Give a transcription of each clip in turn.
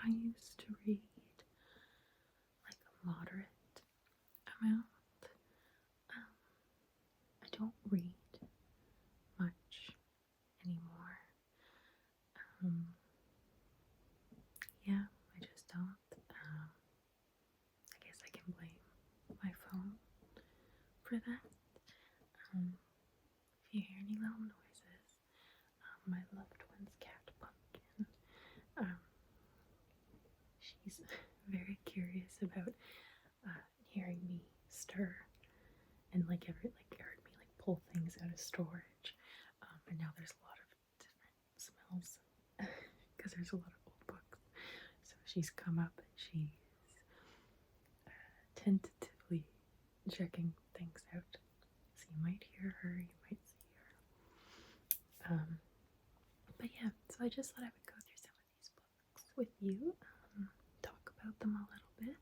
I used to read like a moderate amount. I don't read much anymore. Um, yeah, I just don't. I guess I can blame my phone for that. If you hear any loud noises, my loved one's cat Pumpkin, she's very curious about hearing me stir and heard me like pull things out of storage. And now there's a lot of different smells because there's a lot of old books. So she's come up and she's tentatively checking things out. So you might hear her, you might see her. But yeah, so I just thought I would go through some of these books with you, talk about them a little bit.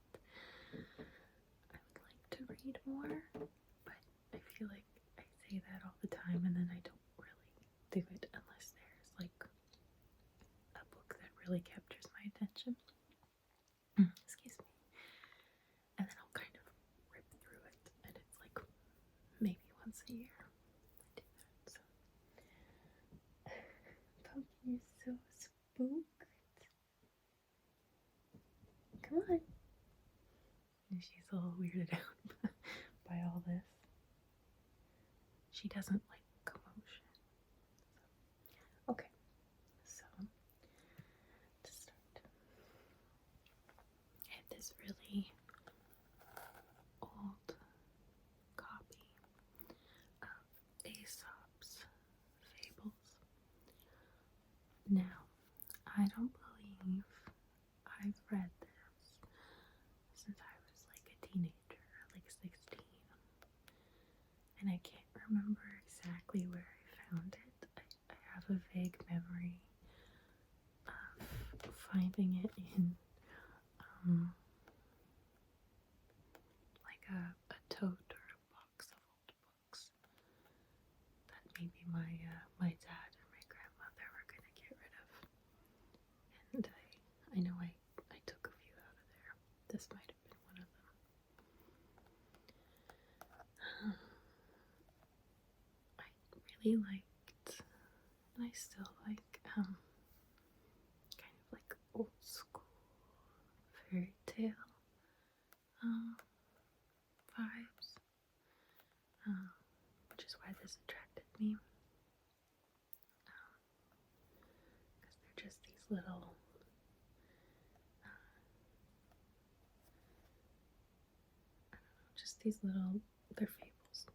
I would like to read more, but I feel like I say that all the time and then I don't really do it unless there's like a book that really captures my attention. Excuse me. And then I'll kind of rip through it, and it's like maybe once a year I do that. So, Pumpkin, you're so spooked. Come on. And she's a little weirded out by all this. She doesn't like commotion. Okay, so to start, I have this really old copy of Aesop's fables. Now, I don't believe I've read this since I was like a teenager, like 16. And I can't remember exactly where I found it. I have a vague memory of finding it in like a tote or a box of old books that maybe my dad and my grandmother were gonna get rid of. And I know I took a few out of there. This might have been one of them. I really liked, and I still like, kind of like old school fairy tale vibes, which is why this attracted me. Because they're just these little, they're fables.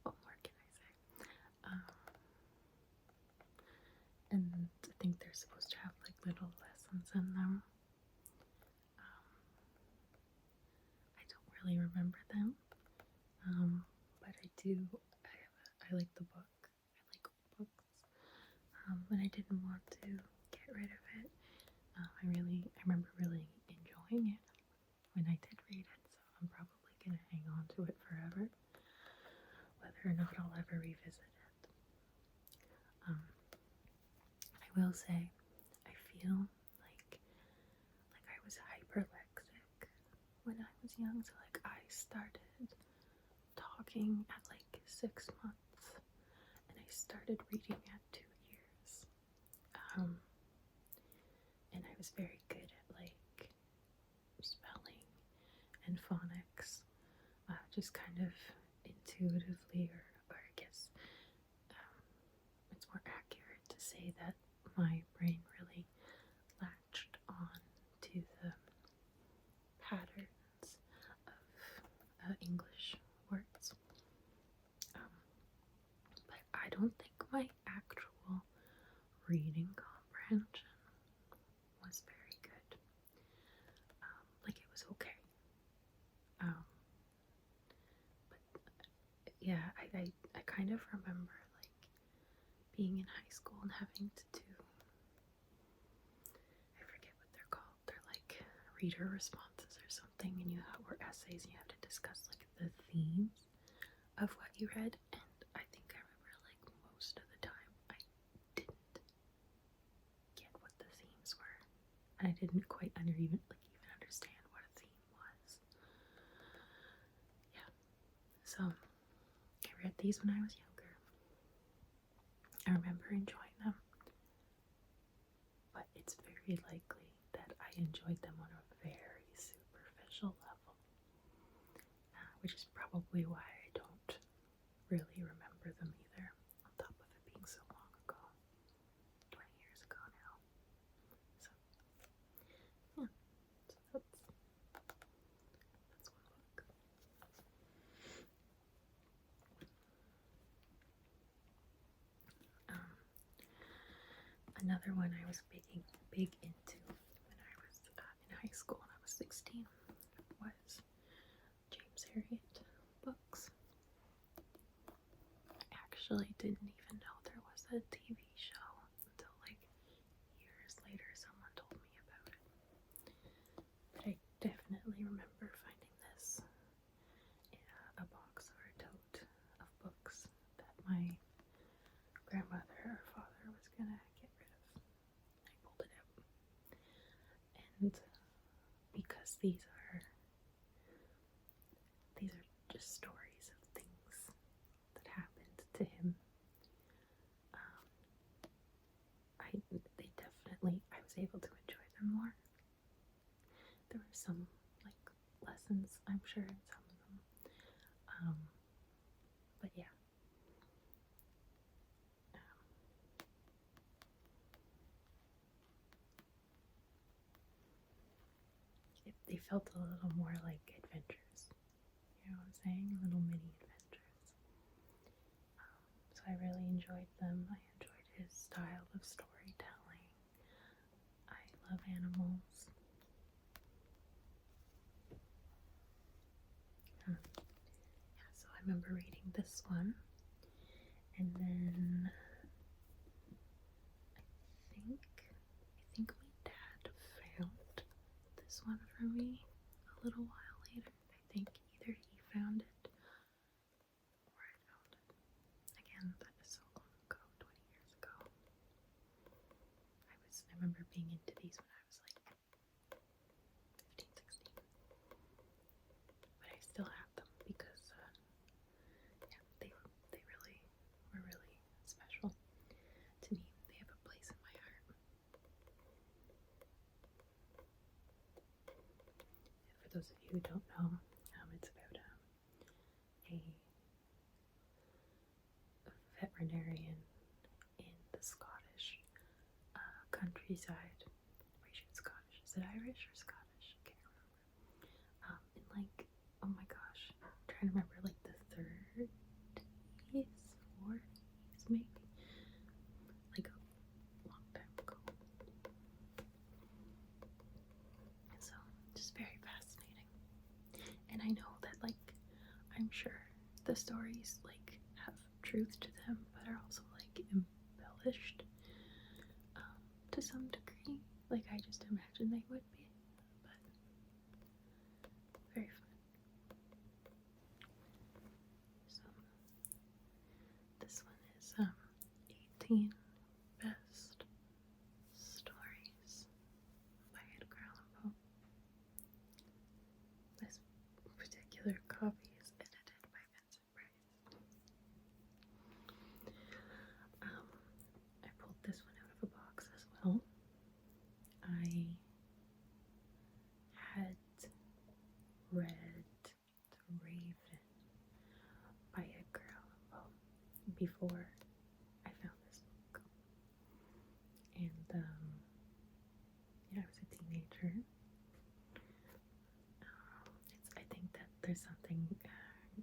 What more can I say? And I think they're supposed to have like little lessons in them. I don't really remember them, but I like the book. I like old books, and I didn't want to get rid of it. I remember really enjoying it when I did read it, so I'm probably gonna hang on to it forever, whether or not I'll ever revisit it. I will say, I feel like I was hyperlexic when I was young, so like I started talking at like 6 months, and I started reading at 2 years. And I was very good at like spelling and phonics, just kind of intuitively, or I guess it's more accurate to say that my brain really latched on to the patterns of English words. But I don't think my actual reading comprehension was very good. Like it was okay. But yeah, I kind of remember like being in high school and having to do, I forget what they're called. They're like reader responses or something, and or essays, and you have to discuss like the themes of what you read. And I think I remember like most of the time I didn't get what the themes were. and I didn't quite even understand what a theme was. Yeah, so I read these when I was younger. I remember enjoying them, but it's very likely that I enjoyed them on a very superficial level, which is probably why I don't really remember them either, on top of it being so long ago, 20 years ago now. So, yeah, so that's one book. Another one I was big into when I was in high school when I was 16 was James Herriot books. I actually didn't even know there was a TV show until like years later someone told me about it. But I definitely remember finding this in a box or a tote of books that my grandmother or father was gonna get rid of. I pulled it out. And because these are just stories of things that happened to him, I was able to enjoy them more. There were some like lessons, I'm sure, in some of them. But yeah. They felt a little more like adventures. You know what I'm saying? Little mini adventures. So I really enjoyed them. I enjoyed his style of storytelling. I love animals. Yeah, so I remember reading this one, and then I think my dad found this one for me a little while later. I think either he found it or I found it. Again, that is so long ago, 20 years ago. I remember being into these when I was like 15, 16. But I still have them because they really were really special to me. They have a place in my heart. For those of you who don't know, it's about a veterinarian in the Scottish countryside. Asian Scottish. Is it Irish or Scottish? I can't remember. In like, oh my gosh, I'm trying to remember, like the 30s, 40s maybe. Like a long time ago. So, just very fascinating. And I know that, like, I'm sure the stories, like, have truth to them, but are also, like, embellished to some degree. Like, I just imagine they would be. But, very fun. So, this one is, 18 Best Stories by Edgar Allan Poe. This particular copy is edited by Vincent Price. I pulled this one out of a box as well. I had read The Raven by Edgar Allan Poe before I found this book. And I was a teenager. I think that there's something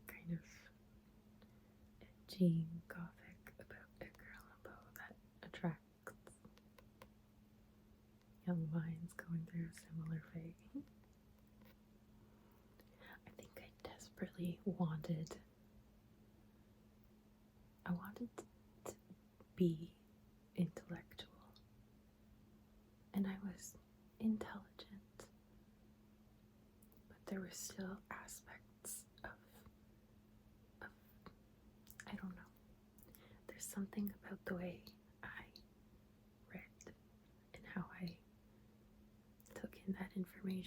kind of edgy, gothic about Edgar Allan Poe that attracts young minds going through a similar phase. I think I desperately wanted to be intellectual, and I was intelligent, but there were still aspects of I don't know. There's something about the way I read and how I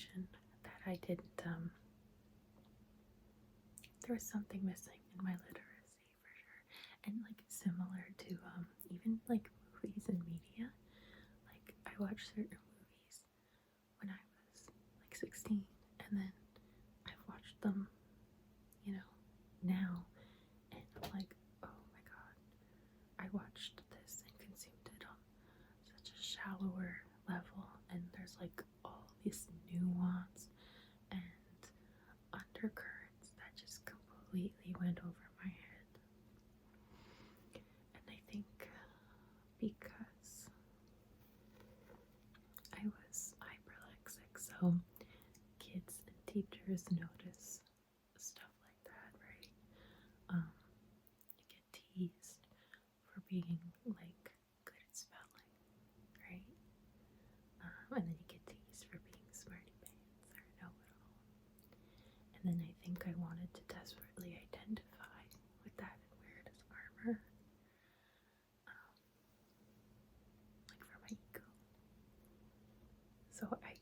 realization that I didn't, there was something missing in my literacy for sure. And like similar to even like movies and media, like I watched certain movies when I was like 16, and then I've watched them, you know, now, and I'm like, oh my god, I watched this and consumed it on such a shallower level, and there's like all this nuance and undercurrents that just completely went over my head. And I think because I was hyperlexic, so kids and teachers notice stuff like that, right? You get teased for being like good at spelling, right? And then you get teased for being smarty pants or know-it-all. And then I think I wanted to desperately identify with that and wear it as armor, like for my ego. So I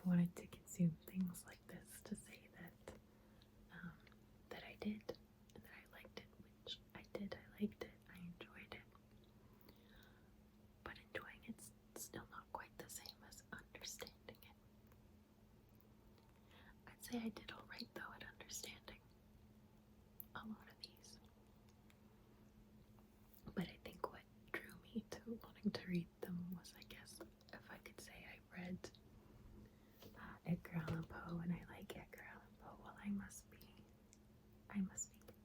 wanted to consume things like this to say that that I did and that I liked it, which I did. I liked it. I enjoyed it. But enjoying it's still not quite the same as understanding it. I'd say I did all right though at understanding a lot of these. But I think what drew me to wanting to read them was, I guess, if I could say I read Edgar Allan Poe, and I like Edgar Allan Poe, well, I must be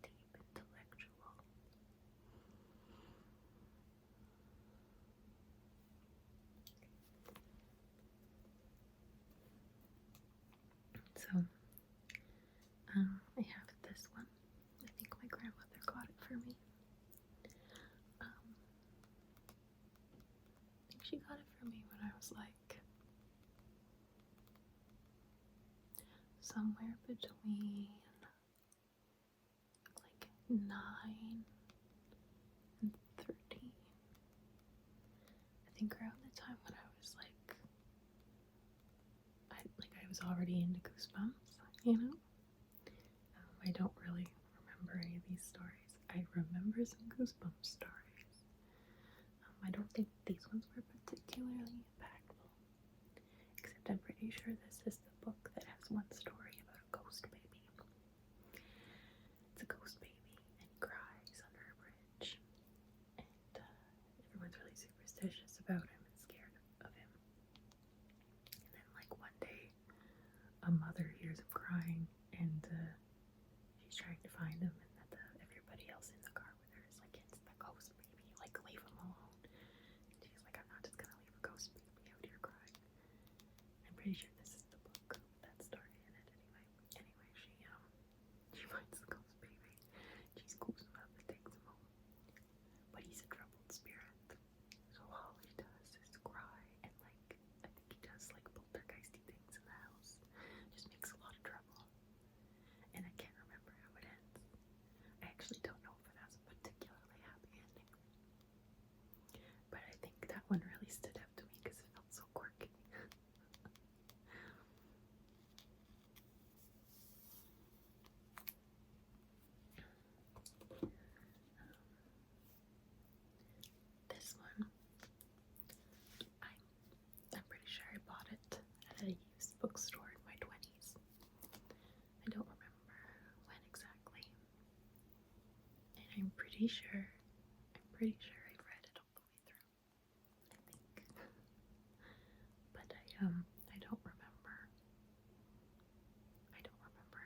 deep intellectual. So, I have this one. I think my grandmother got it for me. I think she got it for me when I was like somewhere between like 9 and 13. I think around the time when I was like I was already into Goosebumps, you know? I don't really remember any of these stories. I remember some Goosebumps stories. I don't think these ones were particularly impactful, except I'm pretty sure this is the book that has one story about a ghost baby. It's a ghost baby, and he cries under a bridge, and everyone's really superstitious about him and scared of him. And then, like, one day, a mother hears him crying, and she's trying to find him, and everybody else in the car with her is like, it's the ghost baby, like, leave him alone. And she's like, I'm not just gonna leave a ghost baby out here crying. I'm pretty sure this is the book with that story in it anyway. She finds the ghost baby, she scoops him up and takes him home, but he's a troubled spirit, so all he does is cry, and like, I think he does like poltergeisty things in the house, just makes a lot of trouble. And I can't remember how it ends. I actually don't know if it has a particularly happy ending. But I think that one really stood out to me because it felt so quirky. This one, I'm pretty sure I bought it at a used bookstore in my 20s. I don't remember when exactly. And I'm pretty sure I've read it all the way through, I think. But I don't remember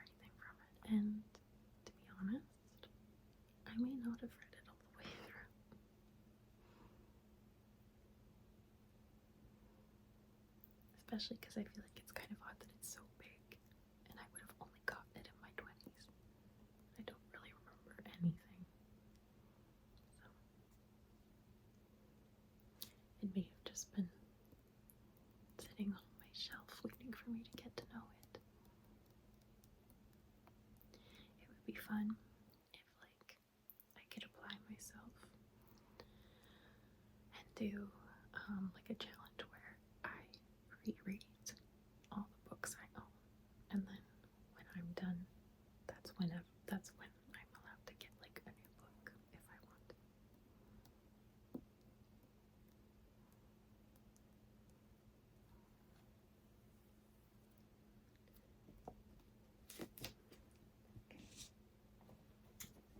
anything from it. And to be honest, I may not have read it all the way through. Especially because I feel like it's kind of odd that it's so big, and I would have only gotten it in my 20s. I don't really remember anything. So it may have just been sitting on my shelf waiting for me to get to know it. It would be fun if, like, I could apply myself and do like a challenge where I reread all the books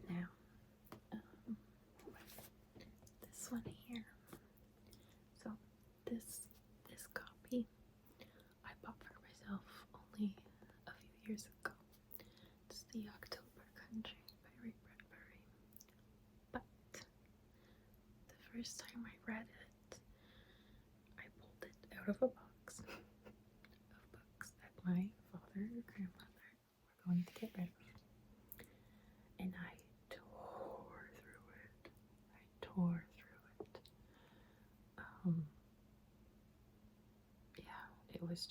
Now, this one here. So this copy I bought for myself only a few years ago. It's the October Country by Bradbury. But the first time I read it, I pulled it out of a box of books that my father or grandmother were going to get rid of. And I tore through it. Yeah, it was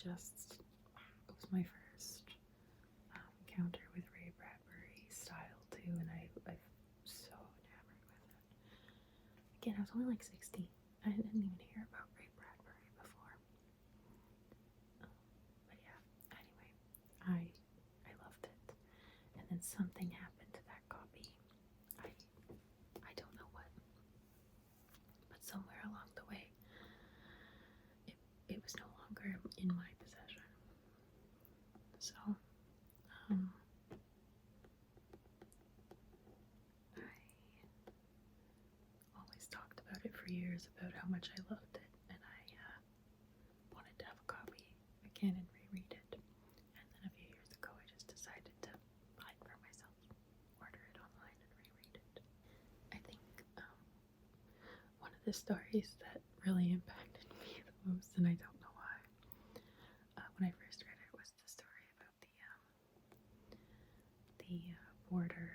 my first encounter with Ray Bradbury style too, and I'm so enamored with it. Again, I was only like 16. I didn't even hear about Ray Bradbury before. But yeah, anyway, I loved it. And then something happened to that copy. I don't know what, but somewhere along the way, it was no longer in my possession. So, I always talked about it for years, about how much I loved it, and I wanted to have a copy again and reread it. And then a few years ago, I just decided to buy it for myself, order it online, and reread it. I think one of the stories that really impacted me the most, and I don't know why, when I first read it, was the story about the boarder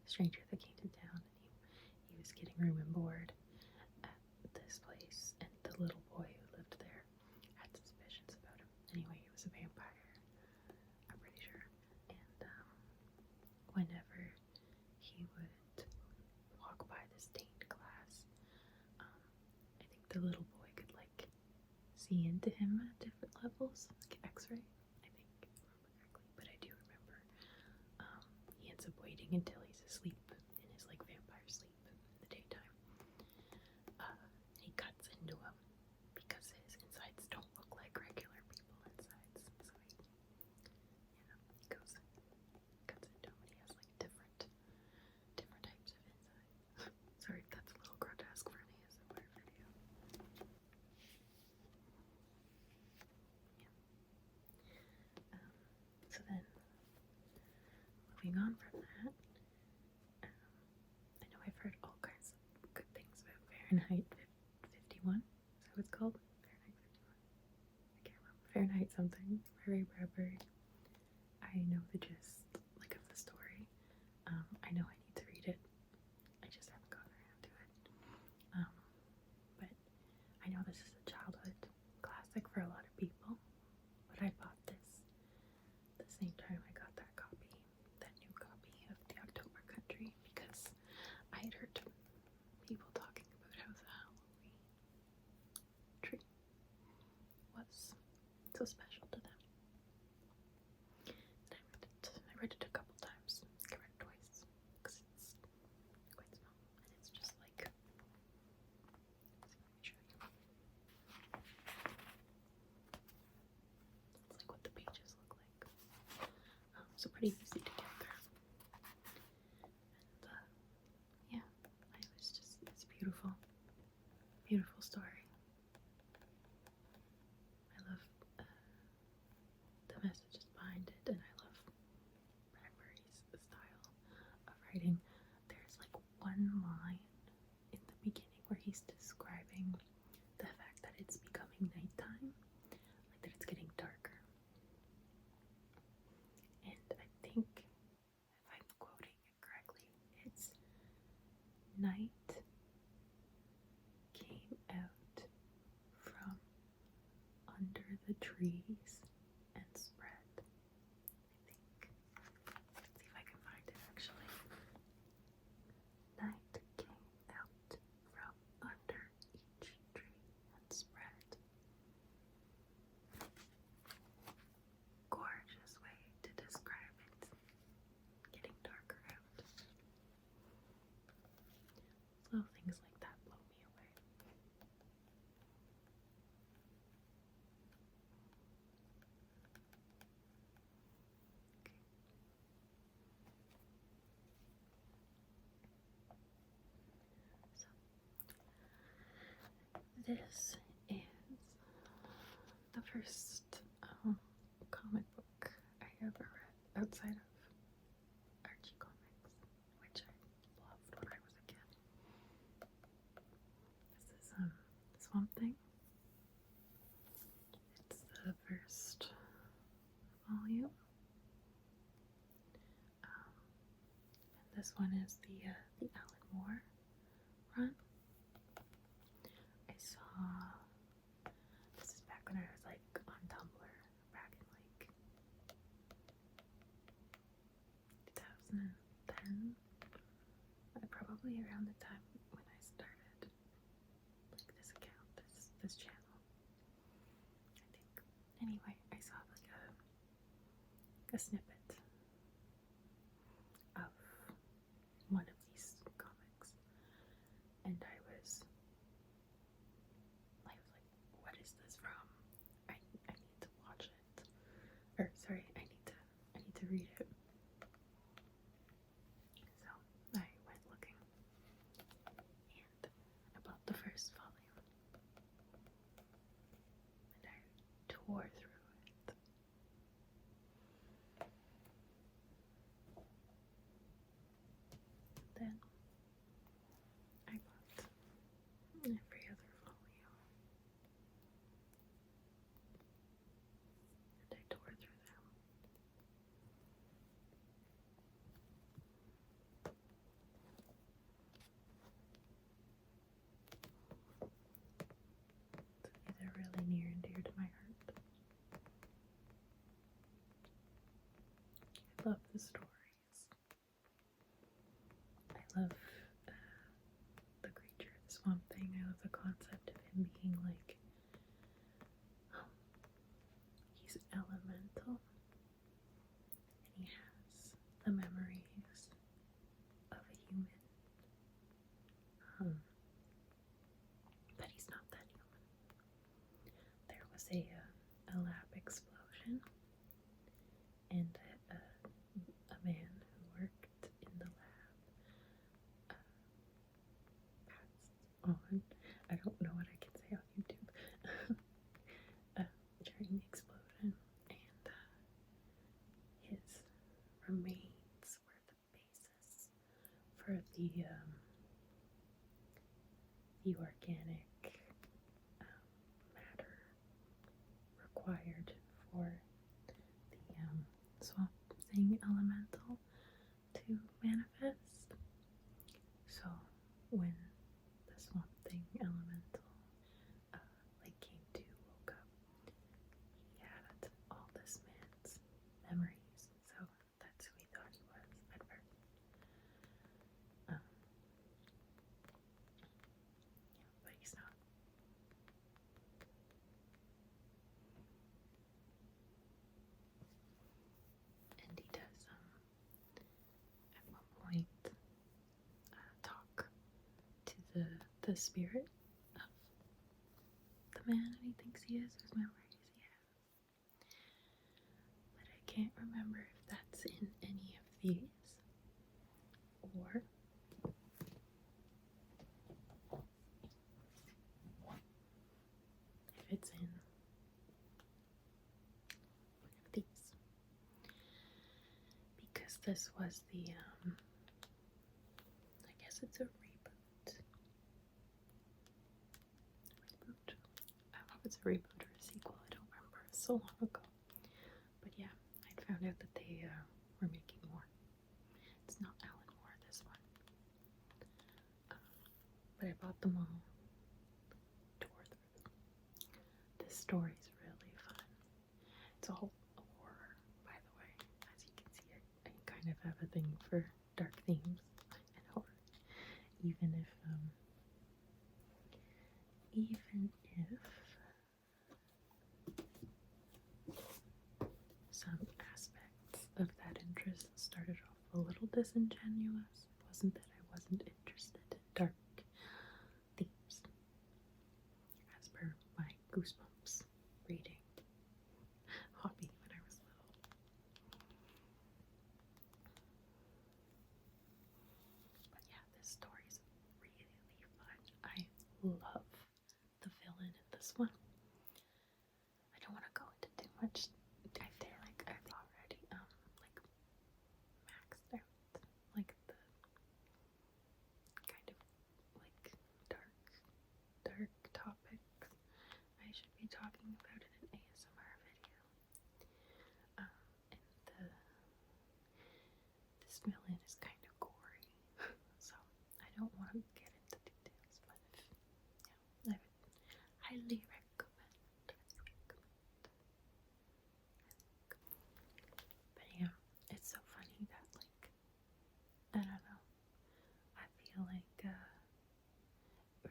stranger that came to town, and he was getting room and board at this place, and the little boy who lived there had suspicions about him. Anyway, he was a vampire, I'm pretty sure. And whenever he would walk by the stained glass, I think the little boy could like see into him at different levels, like X-ray, I think, if I remember correctly. But I do remember he ends up waiting until he's asleep in his like vampire sleep in the daytime. He cuts into him because his insides don't look like regular people insides. So he goes, cuts into him, and he has like different types of insides. Sorry, that's a little grotesque for an ASMR video. So then, moving on from that, I know I've heard all kinds of good things about Fahrenheit 51. Is that what it's called? Fahrenheit 51. I can't remember. Fahrenheit something. Ray Bradbury. I know the gist, like, of the story. I know I need to read it. I just haven't gotten around to it. But I know this is a childhood classic for a lot of people. But I bought this the same time I got that new copy of the October Country, because I had heard people talking about how the Halloween tree was so special to them. And I read it a couple times. I read it twice because it's quite small, and it's just like, let me show you. It's like what the pages look like. So pretty easy to get through. And yeah, it's beautiful. Beautiful story. I love the messages behind it, and I love Bradbury's style of writing. There's like one line in the beginning where he's describing the fact that it's becoming nighttime, like that it's getting darker. And I think, if I'm quoting it correctly, it's night came out from under the trees and spread, I think. Let's see if I can find it actually. Night came out from under each tree and spread. Gorgeous way to describe it. Getting darker out. Little things like that blow me away. this is the first comic book I ever read outside of Archie comics, which I loved when I was a kid. This is Swamp Thing. It's the first volume. And this one is the Alan Moore run. I saw, this is back when I was like on Tumblr, back in like 2010, probably around the time when I started like this account, this channel, I think. Anyway, I saw like a snippet of one of these comics, and I was like, what is this from? I need to watch it. Or sorry, I need to read it. So I went looking, and I bought the first volume, and I tore through it. Then I bought every other volume, and I tore through them. So these are really near and dear to my heart. I love the stories. I love the creature, the Swamp Thing. I love the concept of him being like, he's elemental, and he has the memories of a human, but he's not that human. There was a lab explosion, and a man who worked in the lab passed on. I don't know what I can say on YouTube. During the explosion, and his remains were the basis for the organic matter required for the Swamp Thing elemental to manifest. So when the Swamp Thing elemental came to, woke up, he had all this man's memories. So that's who he thought he was at first. But he's not. And he does at one point talk to the spirit of the man that he thinks he is, whose memories he has. But I can't remember if that's in any of these, or if it's in one of these. Because this was the, I guess it's a reboot. I don't know if it's a reboot or a sequel, I don't remember. It was so long ago. But yeah, I found out that they were making more. It's not Alan Moore, this one. But I bought them all, tore through them. This story's really fun. It's all a horror, by the way. As you can see, I kind of have a thing for dark themes and horror. Even if some aspects of that interest started off a little disingenuous. It wasn't that I wasn't interested in dark themes, as per my Goosebumps reading hobby when I was little. But yeah, this story's really fun. I love the highly recommend. But yeah, it's so funny that, like, I don't know, I feel like it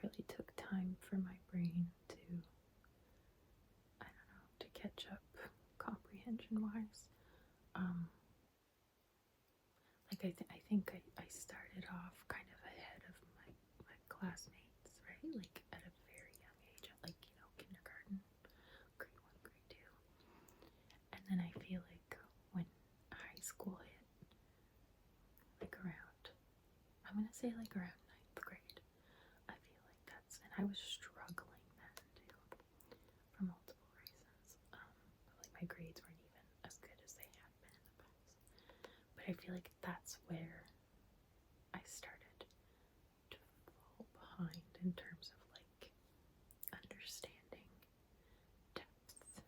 really took time for my brain to, I don't know, to catch up comprehension-wise. Like, I think I started off kind of ahead of my classmates, right? Like, at a very young age, at, like, kindergarten, grade 1, grade 2. And then I feel like when high school hit, like around, I'm gonna say like around 9th grade, I feel like that's, and I was struggling then too, for multiple reasons. But like my grades weren't even as good as they had been in the past. But I feel like that's where I started to fall behind in terms of like understanding depth,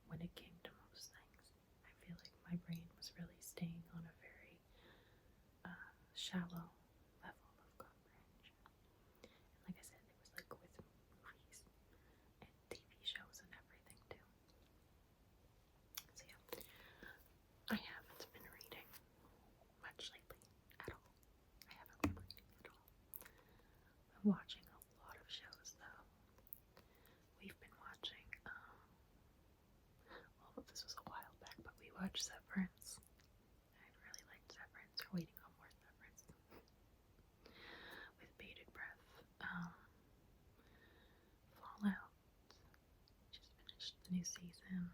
when it came to most things. I feel like my brain was really staying on a very shallow level of comprehension. And like I said, it was like with movies and TV shows and everything too. So yeah, I haven't been reading much lately at all. I haven't been reading at all. I'm watching a lot of shows though. We've been watching, well, this was a while back, but we watched Severance. I really liked Severance. We're waiting on more Severance. With bated breath. Fallout. Just finished the new season.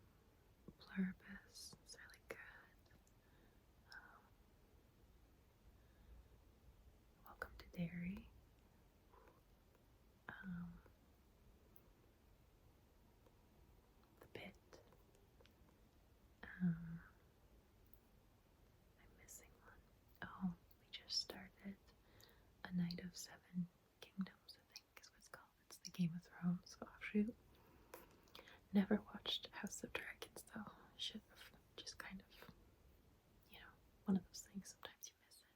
Pluribus. It's really good. Welcome to Derry. The Pit. I'm missing one. Oh, we just started A Night of Seven Kingdoms, I think is what it's called. It's the Game of Thrones offshoot. Never watched House of Dragons though. Should have. Just kind of, one of those things, sometimes you miss it.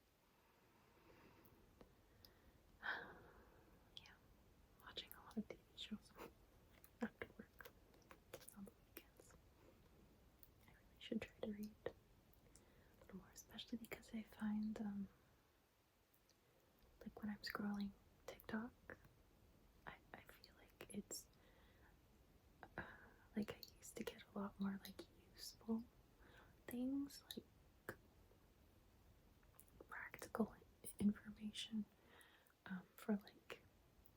Yeah, watching a lot of TV shows after work on the weekends. I really should try to read a little more, especially because I find, like when I'm scrolling TikTok, I feel like it's, like I used to get a lot more like useful things, like practical information, for like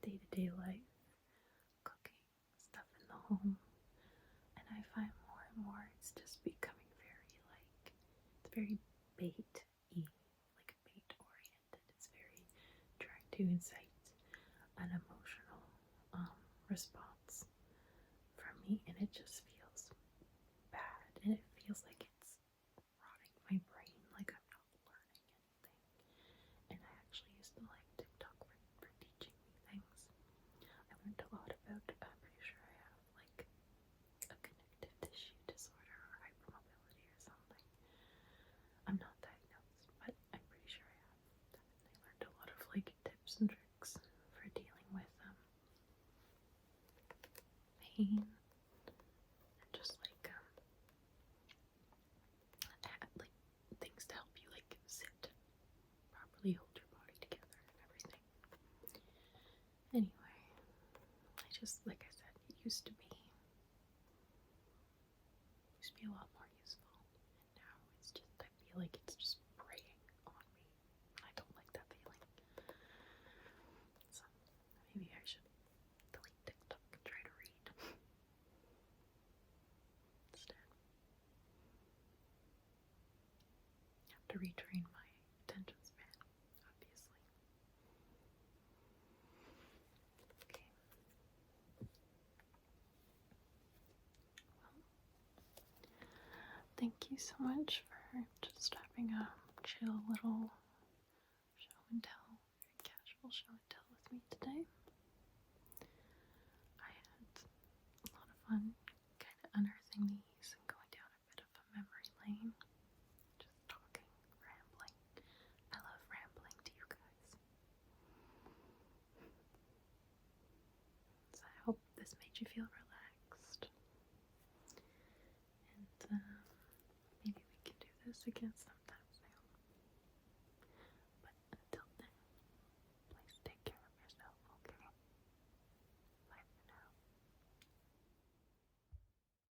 day-to-day life, cooking, stuff in the home. And I find more and more it's just becoming very like, it's very bait-y, like bait-oriented. It's very trying to incite an emotional response from me, and it just feels bad, and it feels like it's rotting my brain, like I'm not learning anything. And I actually used to like TikTok for teaching me things. I learned a lot about, I'm pretty sure I have like a connective tissue disorder or hypermobility or something. I'm not diagnosed, but I'm pretty sure I have that. And I learned a lot of like tips and tricks for dealing with pain, and just like things to help you like sit properly, hold your body together and everything. Anyway, I just, like I said, it used to be a lot more useful, and now it's just, I feel like it's just preying on me. I don't like that feeling. So maybe I should delete TikTok and try to read instead. I have to retrain my attention span, obviously. Okay. Well, thank you so much for just having a chill little show and tell, very casual show and tell with me today. I had a lot of fun kind of unearthing these and going down a bit of a memory lane. Just talking, rambling. I love rambling to you guys. Did you feel